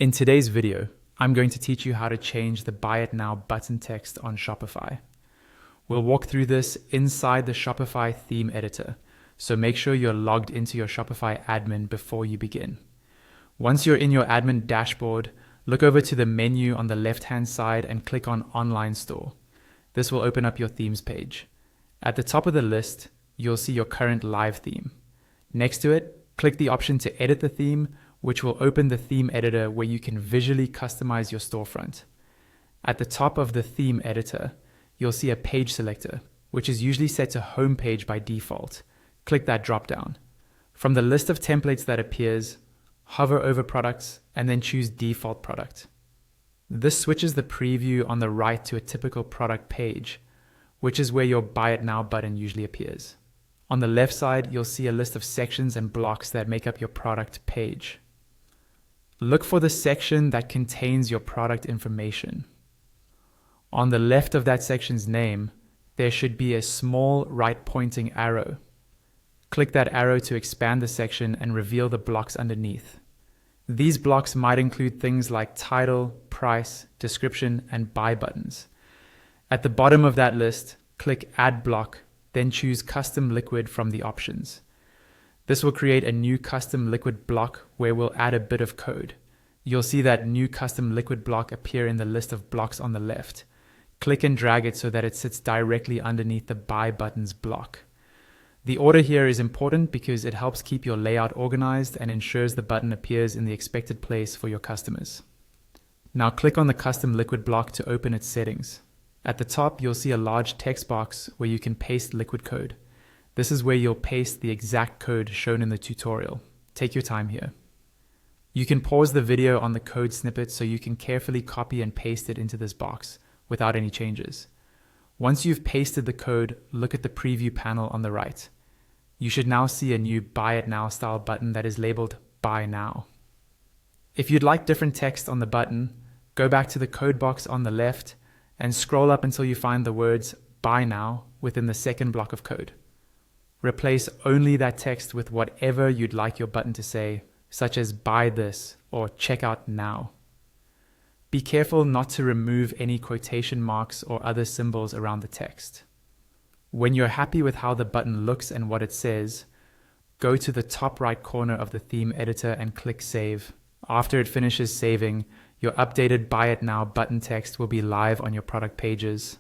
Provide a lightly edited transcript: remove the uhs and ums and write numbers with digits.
In today's video, I'm going to teach you how to change the Buy It Now button text on Shopify. We'll walk through this inside the Shopify theme editor, so make sure you're logged into your Shopify admin before you begin. Once you're in your admin dashboard, look over to the menu on the left-hand side and click on Online Store. This will open up your themes page. At the top of the list, you'll see your current live theme. Next to it, click the option to edit the theme, which will open the theme editor where you can visually customize your storefront. At the top of the theme editor, you'll see a page selector, which is usually set to homepage by default. Click that dropdown. From the list of templates that appears, hover over products and then choose default product. This switches the preview on the right to a typical product page, which is where your Buy It Now button usually appears. On the left side, you'll see a list of sections and blocks that make up your product page. Look for the section that contains your product information. On the left of that section's name, there should be a small right-pointing arrow. Click that arrow to expand the section and reveal the blocks underneath. These blocks might include things like title, price, description, and buy buttons. At the bottom of that list, click Add Block, then choose Custom Liquid from the options. This will create a new custom liquid block where we'll add a bit of code. You'll see that new custom liquid block appear in the list of blocks on the left. Click and drag it so that it sits directly underneath the buy buttons block. The order here is important because it helps keep your layout organized and ensures the button appears in the expected place for your customers. Now click on the custom liquid block to open its settings. At the top, you'll see a large text box where you can paste liquid code. This is where you'll paste the exact code shown in the tutorial. Take your time here. You can pause the video on the code snippet so you can carefully copy and paste it into this box without any changes. Once you've pasted the code, look at the preview panel on the right. You should now see a new Buy It Now style button that is labeled Buy Now. If you'd like different text on the button, go back to the code box on the left and scroll up until you find the words Buy Now within the second block of code. Replace only that text with whatever you'd like your button to say, such as buy this or check out now. Be careful not to remove any quotation marks or other symbols around the text. When you're happy with how the button looks and what it says, go to the top right corner of the theme editor and click Save. After it finishes saving, your updated Buy It Now button text will be live on your product pages.